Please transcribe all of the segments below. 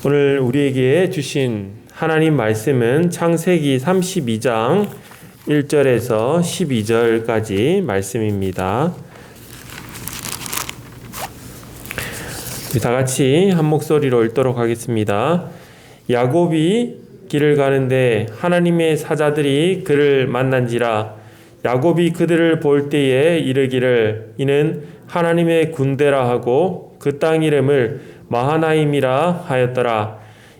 오늘 우리에게 주신 하나님 말씀은 창세기 32장 1절에서 12절까지 말씀입니다. 다 같이 한 목소리로 읽도록 하겠습니다. 야곱이 길을 가는데 하나님의 사자들이 그를 만난지라. 야곱이 그들을 볼 때에 이르기를 이는 하나님의 군대라 하고 그 땅 이름을 마하나임이라 하였더라.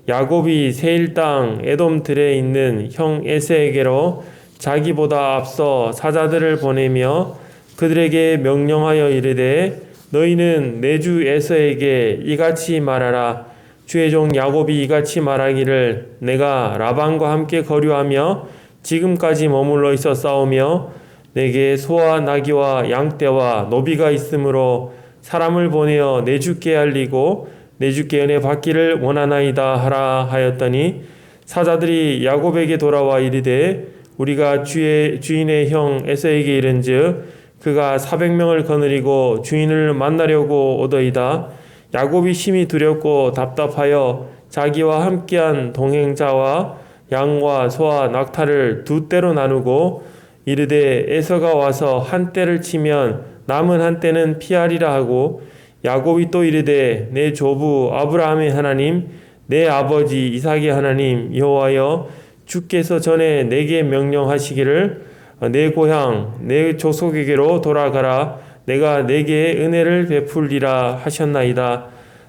야곱이 세일 땅 에돔 들에 있는 형 에서에게로 자기보다 앞서 사자들을 보내며 그들에게 명령하여 이르되 너희는 내 주 에서에게 이같이 말하라. 주의 종 야곱이 이같이 말하기를 내가 라반과 함께 거류하며 지금까지 머물러 있어 싸우며 내게 소와 나귀와 양떼와 노비가 있으므로 사람을 보내어 내 주께 알리고 내 주께 은혜 받기를 원하나이다 하라 하였더니 사자들이 야곱에게 돌아와 이르되 우리가 주인의 형 에서에게 이른즉 그가 400명을 거느리고 주인을 만나려고 오더이다. 야곱이 심히 두렵고 답답하여 자기와 함께한 동행자와 양과 소와 낙타를 두 떼로 나누고 이르되 에서가 와서 한 떼를 치면 남은 한 떼는 피하리라 하고 야곱이 또 이르되 내 조부 아브라함의 하나님 내 아버지 이삭의 하나님 여호와여 주께서 전에 내게 명령하시기를 내 고향 내 조속에게로 돌아가라. 내가 내게 은혜를 베풀리라 하셨나이다.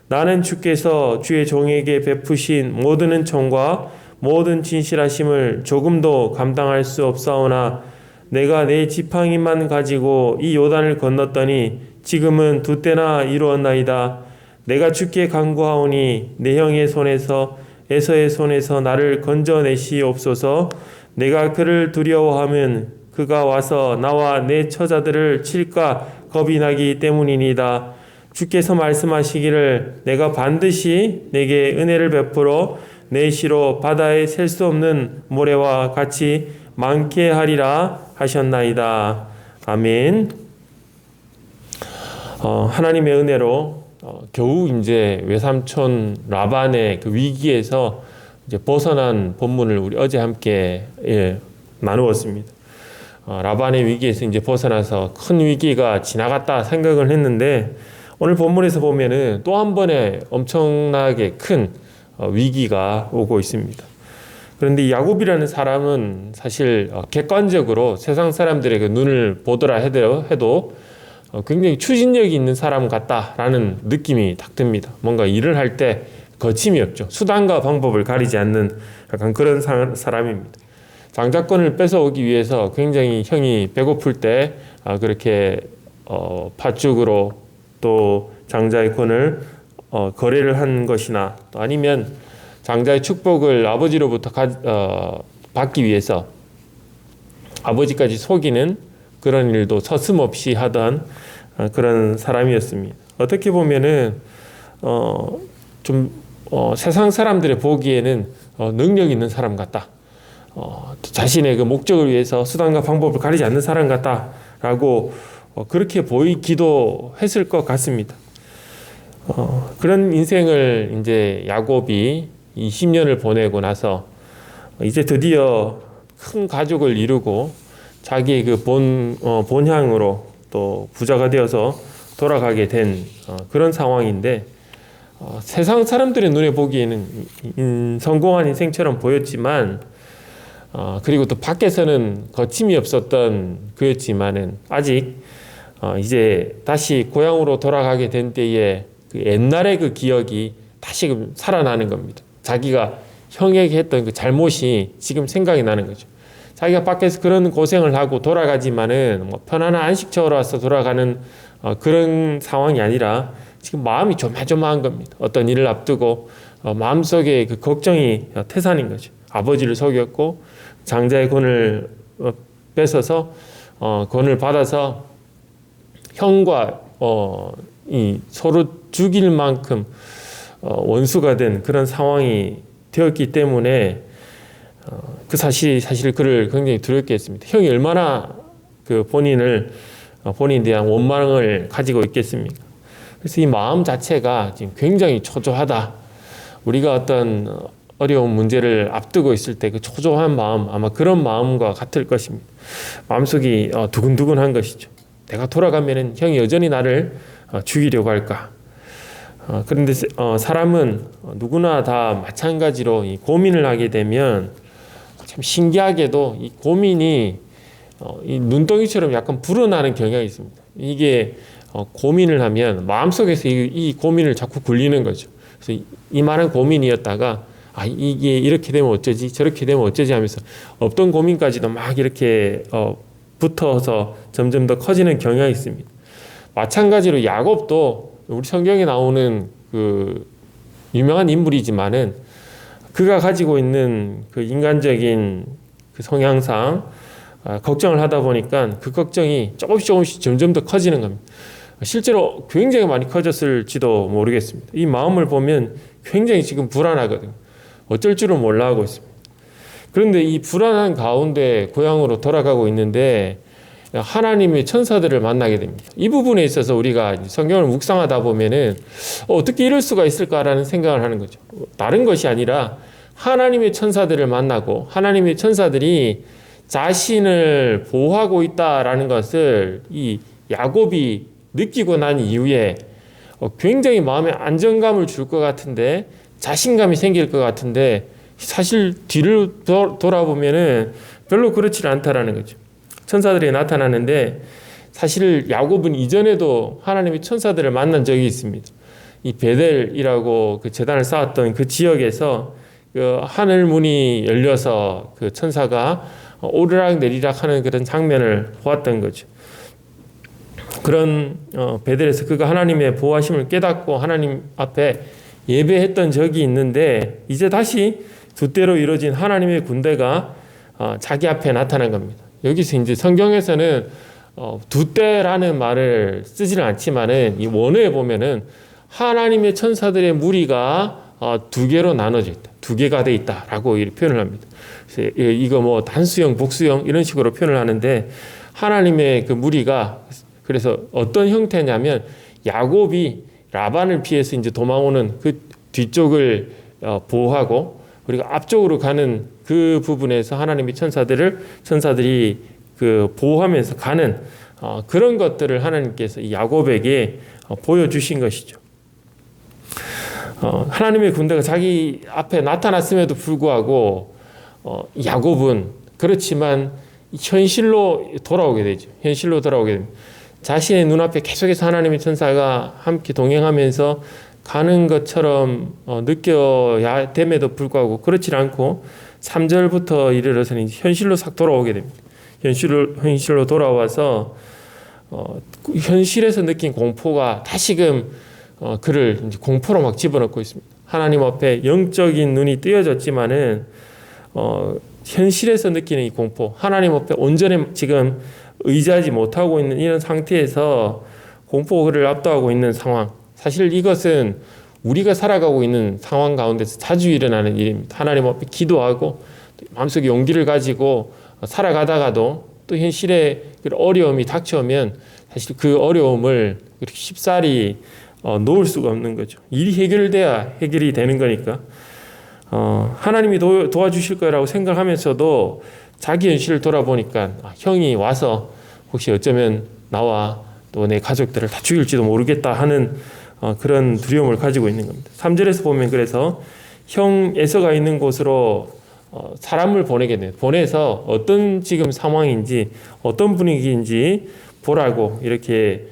나는 주께서 주의 종에게 베푸신 모든 은총과 모든 진실하심을 조금도 감당할 수 없사오나 내가 내 지팡이만 가지고 이 요단을 건넜더니 지금은 두 때나 이루었나이다. 내가 주께 간구하오니 내 형의 손에서 에서의 손에서 나를 건져내시옵소서. 내가 그를 두려워하면 그가 와서 나와 내 처자들을 칠까 겁이 나기 때문이니다. 주께서 말씀하시기를 내가 반드시 내게 은혜를 베풀어 내 시로 바다에 셀 수 없는 모래와 같이 많게 하리라 하셨나이다. 아멘. 하나님의 은혜로 겨우 이제 외삼촌 라반의 그 위기에서 이제 벗어난 본문을 우리 어제 함께 나누었습니다. 라반의 위기에서 이제 벗어나서 큰 위기가 지나갔다 생각을 했는데 오늘 본문에서 보면은 또 한 번의 엄청나게 큰 위기가 오고 있습니다. 그런데 야곱이라는 사람은 사실 객관적으로 세상 사람들의 그 눈을 보더라 해도 굉장히 추진력이 있는 사람 같다라는 느낌이 딱 듭니다. 뭔가 일을 할 때 거침이 없죠. 수단과 방법을 가리지 않는 약간 그런 사람입니다. 장자권을 뺏어오기 위해서 굉장히 형이 배고플 때 그렇게 팥죽으로 또 장자의 권을 거래를 한 것이나 또 아니면 장자의 축복을 아버지로부터 받기 위해서 아버지까지 속이는 그런 일도 서슴없이 하던 그런 사람이었습니다. 어떻게 보면은 세상 사람들의 보기에는 능력 있는 사람 같다. 자신의 그 목적을 위해서 수단과 방법을 가리지 않는 사람 같다라고 그렇게 보이기도 했을 것 같습니다. 그런 인생을 이제 야곱이 20년을 보내고 나서 이제 드디어 큰 가족을 이루고 자기의 그 본향으로 또 부자가 되어서 돌아가게 된 그런 상황인데 세상 사람들의 눈에 보기에는 성공한 인생처럼 보였지만 그리고 또 밖에서는 거침이 없었던 그였지만은 아직 이제 다시 고향으로 돌아가게 된 때에 그 옛날의 그 기억이 다시 살아나는 겁니다. 자기가 형에게 했던 그 잘못이 지금 생각이 나는 거죠. 자기가 밖에서 그런 고생을 하고 돌아가지만은 뭐 편안한 안식처로 와서 돌아가는 그런 상황이 아니라 지금 마음이 조마조마한 겁니다. 어떤 일을 앞두고 마음속에 그 걱정이 태산인 거죠. 아버지를 속였고 장자의 권을 뺏어서 권을 받아서 형과 이 서로 죽일 만큼 원수가 된 그런 상황이 되었기 때문에 그 사실 그를 굉장히 두렵게 했습니다. 형이 얼마나 그 본인에 대한 원망을 가지고 있겠습니까? 그래서 이 마음 자체가 지금 굉장히 초조하다. 우리가 어떤 어려운 문제를 앞두고 있을 때 그 초조한 마음, 아마 그런 마음과 같을 것입니다. 마음속이 두근두근한 것이죠. 내가 돌아가면은 형이 여전히 나를 죽이려고 할까? 그런데 사람은 누구나 다 마찬가지로 이 고민을 하게 되면 참 신기하게도 이 고민이 이 눈덩이처럼 약간 불어나는 경향이 있습니다. 이게 고민을 하면 마음속에서 이 고민을 자꾸 굴리는 거죠. 그래서 이만한 고민이었다가 이게 이렇게 되면 어쩌지 저렇게 되면 어쩌지 하면서 없던 고민까지도 막 이렇게 붙어서 점점 더 커지는 경향이 있습니다. 마찬가지로 야곱도 우리 성경에 나오는 그 유명한 인물이지만은 그가 가지고 있는 그 인간적인 그 성향상 걱정을 하다 보니까 그 걱정이 조금씩 점점 더 커지는 겁니다. 실제로 굉장히 많이 커졌을지도 모르겠습니다. 이 마음을 보면 굉장히 지금 불안하거든요. 어쩔 줄은 몰라 하고 있습니다. 그런데 이 불안한 가운데 고향으로 돌아가고 있는데 하나님의 천사들을 만나게 됩니다. 이 부분에 있어서 우리가 성경을 묵상하다 보면은 어떻게 이럴 수가 있을까라는 생각을 하는 거죠. 다른 것이 아니라 하나님의 천사들을 만나고 하나님의 천사들이 자신을 보호하고 있다라는 것을 이 야곱이 느끼고 난 이후에 굉장히 마음에 안정감을 줄 것 같은데 자신감이 생길 것 같은데 사실 뒤를 돌아보면은 별로 그렇지 않다라는 거죠. 천사들이 나타나는데 사실 야곱은 이전에도 하나님의 천사들을 만난 적이 있습니다. 이 베델이라고 그 제단을 쌓았던 그 지역에서 그 하늘 문이 열려서 그 천사가 오르락 내리락 하는 그런 장면을 보았던 거죠. 그런 베델에서 그가 하나님의 보호하심을 깨닫고 하나님 앞에 예배했던 적이 있는데 이제 다시 두 때로 이루어진 하나님의 군대가 자기 앞에 나타난 겁니다. 여기서 이제 성경에서는 두 때라는 말을 쓰지는 않지만은 이 원어에 보면은 하나님의 천사들의 무리가 두 개로 나눠져 있다. 두 개가 돼 있다라고 이렇게 표현을 합니다. 그래서 이거 뭐 단수형, 복수형 이런 식으로 표현을 하는데 하나님의 그 무리가 그래서 어떤 형태냐면 야곱이 라반을 피해서 이제 도망오는 그 뒤쪽을 보호하고 그리고 앞쪽으로 가는 그 부분에서 하나님의 천사들이 그 보호하면서 가는 그런 것들을 하나님께서 이 야곱에게 보여주신 것이죠. 하나님의 군대가 자기 앞에 나타났음에도 불구하고 야곱은 그렇지만 현실로 돌아오게 되죠. 현실로 돌아오게 됩니다. 자신의 눈앞에 계속해서 하나님의 천사가 함께 동행하면서 가는 것처럼 느껴야 됨에도 불구하고 그렇지 않고 3절부터 이르러서는 현실로 싹 돌아오게 됩니다. 현실로 돌아와서 현실에서 느낀 공포가 다시금 그를 이제 공포로 막 집어넣고 있습니다. 하나님 앞에 영적인 눈이 뜨여졌지만은 현실에서 느끼는 이 공포, 하나님 앞에 온전히 지금 의지하지 못하고 있는 이런 상태에서 공포를 압도하고 있는 상황. 사실 이것은 우리가 살아가고 있는 상황 가운데서 자주 일어나는 일입니다. 하나님 앞에 기도하고 마음속에 용기를 가지고 살아가다가도 또 현실에 어려움이 닥쳐오면 사실 그 어려움을 그렇게 쉽사리 놓을 수가 없는 거죠. 일이 해결돼야 해결이 되는 거니까 하나님이 도와주실 거라고 생각하면서도 자기 현실을 돌아보니까 형이 와서 혹시 어쩌면 나와 또 내 가족들을 다 죽일지도 모르겠다 하는 그런 두려움을 가지고 있는 겁니다. 3절에서 보면 그래서 형 에서가 있는 곳으로 사람을 보내게 돼요. 보내서 어떤 지금 상황인지 어떤 분위기인지 보라고 이렇게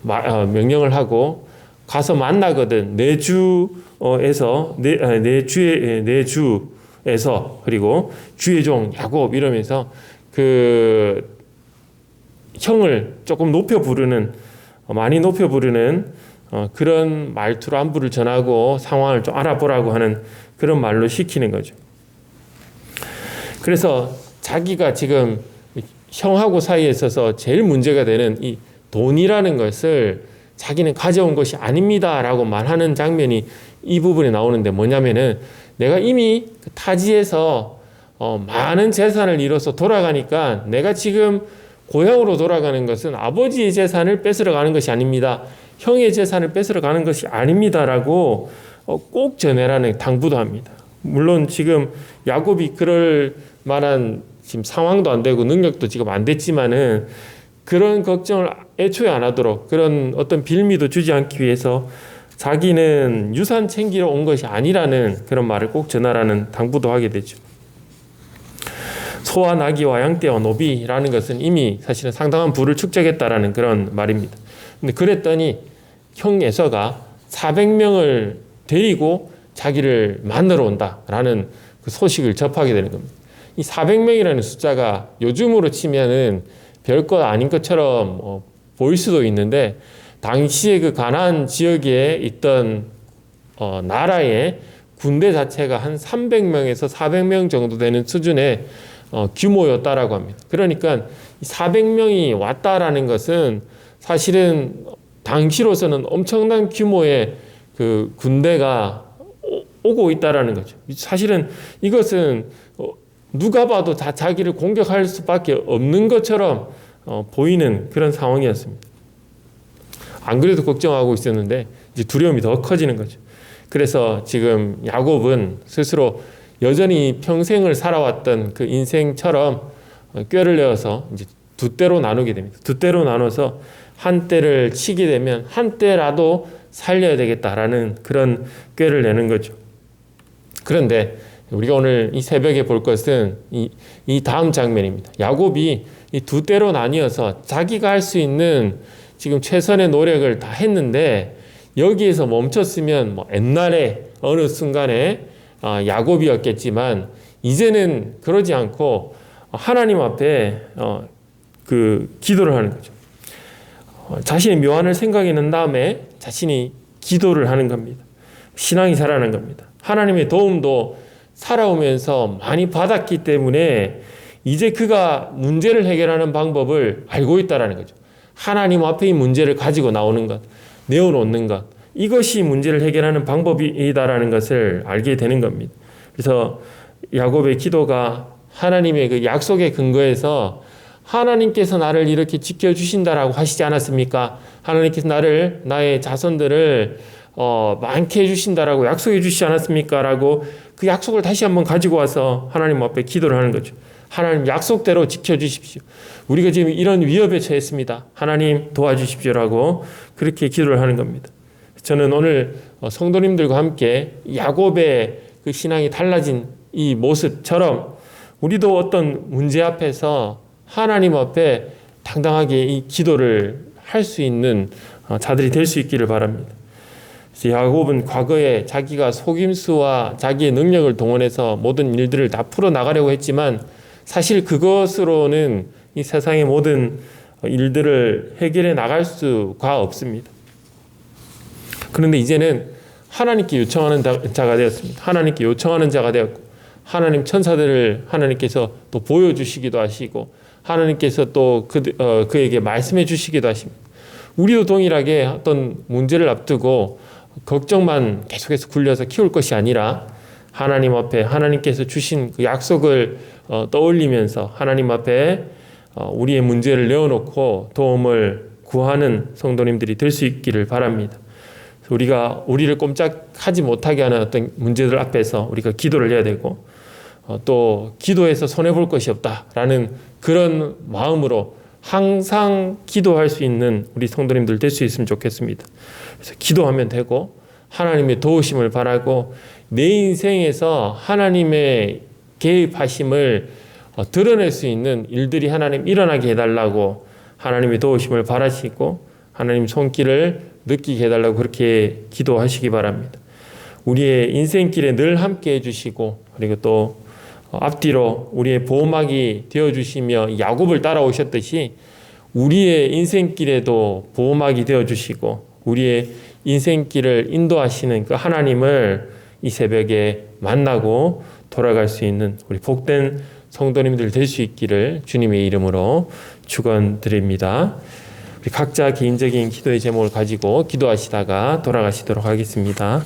명령을 하고 가서 만나거든. 내 주에서 내 주에서 그리고 주의 종 야곱 이러면서 그 형을 조금 많이 높여 부르는 그런 말투로 안부를 전하고 상황을 좀 알아보라고 하는 그런 말로 시키는 거죠. 그래서 자기가 지금 형하고 사이에 있어서 제일 문제가 되는 이 돈이라는 것을 자기는 가져온 것이 아닙니다라고 말하는 장면이 이 부분에 나오는데 뭐냐면은 내가 이미 그 타지에서 많은 재산을 이뤄서 돌아가니까 내가 지금 고향으로 돌아가는 것은 아버지의 재산을 뺏으러 가는 것이 아닙니다. 형의 재산을 뺏으러 가는 것이 아닙니다라고 꼭 전해라는 당부도 합니다. 물론 지금 야곱이 그럴 만한 지금 상황도 안 되고 능력도 지금 안 됐지만은 그런 걱정을 애초에 안 하도록 그런 어떤 빌미도 주지 않기 위해서 자기는 유산 챙기러 온 것이 아니라는 그런 말을 꼭 전하라는 당부도 하게 되죠. 소와 나귀와 양떼와 노비라는 것은 이미 사실은 상당한 부를 축적했다라는 그런 말입니다. 근데 그랬더니 형 에서가 400명을 데리고 자기를 만나러 온다라는 그 소식을 접하게 되는 겁니다. 이 400명이라는 숫자가 요즘으로 치면은 별것 아닌 것처럼 보일 수도 있는데 당시에 그 가나안 지역에 있던 나라의 군대 자체가 한 300명에서 400명 정도 되는 수준의 규모였다라고 합니다. 그러니까 400명이 왔다라는 것은 사실은 당시로서는 엄청난 규모의 그 군대가 오고 있다라는 거죠. 사실은 이것은 누가 봐도 다 자기를 공격할 수밖에 없는 것처럼 보이는 그런 상황이었습니다. 안 그래도 걱정하고 있었는데 이제 두려움이 더 커지는 거죠. 그래서 지금 야곱은 스스로 여전히 평생을 살아왔던 그 인생처럼 꾀를 내어서 이제 두 때로 나누게 됩니다. 두 때로 나눠서 한 때를 치게 되면 한 때라도 살려야 되겠다라는 그런 꾀를 내는 거죠. 그런데 우리가 오늘 이 새벽에 볼 것은 이 다음 장면입니다. 야곱이 이 두 때로 나뉘어서 자기가 할 수 있는 지금 최선의 노력을 다 했는데 여기에서 멈췄으면 뭐 옛날에 어느 순간에 야곱이었겠지만 이제는 그러지 않고 하나님 앞에 그 기도를 하는 거죠. 자신의 묘안을 생각해낸 다음에 자신이 기도를 하는 겁니다. 신앙이 자라는 겁니다. 하나님의 도움도 살아오면서 많이 받았기 때문에 이제 그가 문제를 해결하는 방법을 알고 있다는 거죠. 하나님 앞에 이 문제를 가지고 나오는 것, 내어놓는 것, 이것이 문제를 해결하는 방법이다라는 것을 알게 되는 겁니다. 그래서 야곱의 기도가 하나님의 그 약속에 근거해서 하나님께서 나를 이렇게 지켜주신다라고 하시지 않았습니까? 하나님께서 나의 자손들을 많게 해주신다라고 약속해 주시지 않았습니까? 라고 그 약속을 다시 한번 가지고 와서 하나님 앞에 기도를 하는 거죠. 하나님 약속대로 지켜주십시오. 우리가 지금 이런 위협에 처했습니다. 하나님 도와주십시오라고 그렇게 기도를 하는 겁니다. 저는 오늘 성도님들과 함께 야곱의 그 신앙이 달라진 이 모습처럼 우리도 어떤 문제 앞에서 하나님 앞에 당당하게 이 기도를 할 수 있는 자들이 될 수 있기를 바랍니다. 야곱은 과거에 자기가 속임수와 자기의 능력을 동원해서 모든 일들을 다 풀어나가려고 했지만 사실 그것으로는 이 세상의 모든 일들을 해결해 나갈 수가 없습니다. 그런데 이제는 하나님께 요청하는 자가 되었습니다. 하나님께 요청하는 자가 되었고 하나님 천사들을 하나님께서 또 보여주시기도 하시고 하나님께서 또 그에게 말씀해 주시기도 하십니다. 우리도 동일하게 어떤 문제를 앞두고 걱정만 계속해서 굴려서 키울 것이 아니라 하나님 앞에 하나님께서 주신 그 약속을 떠올리면서 하나님 앞에 우리의 문제를 내어놓고 도움을 구하는 성도님들이 될 수 있기를 바랍니다. 우리가 우리를 꼼짝하지 못하게 하는 어떤 문제들 앞에서 우리가 기도를 해야 되고 또 기도해서 손해볼 것이 없다라는 그런 마음으로 항상 기도할 수 있는 우리 성도님들 될 수 있으면 좋겠습니다. 그래서 기도하면 되고 하나님의 도우심을 바라고 내 인생에서 하나님의 개입하심을 드러낼 수 있는 일들이 하나님 일어나게 해달라고 하나님의 도우심을 바라시고 하나님 손길을 느끼게 해달라고 그렇게 기도하시기 바랍니다. 우리의 인생길에 늘 함께 해주시고 그리고 또 앞뒤로 우리의 보호막이 되어주시며 야곱을 따라오셨듯이 우리의 인생길에도 보호막이 되어주시고 우리의 인생길을 인도하시는 그 하나님을 이 새벽에 만나고 돌아갈 수 있는 우리 복된 성도님들 될 수 있기를 주님의 이름으로 축원드립니다. 우리 각자 개인적인 기도의 제목을 가지고 기도하시다가 돌아가시도록 하겠습니다.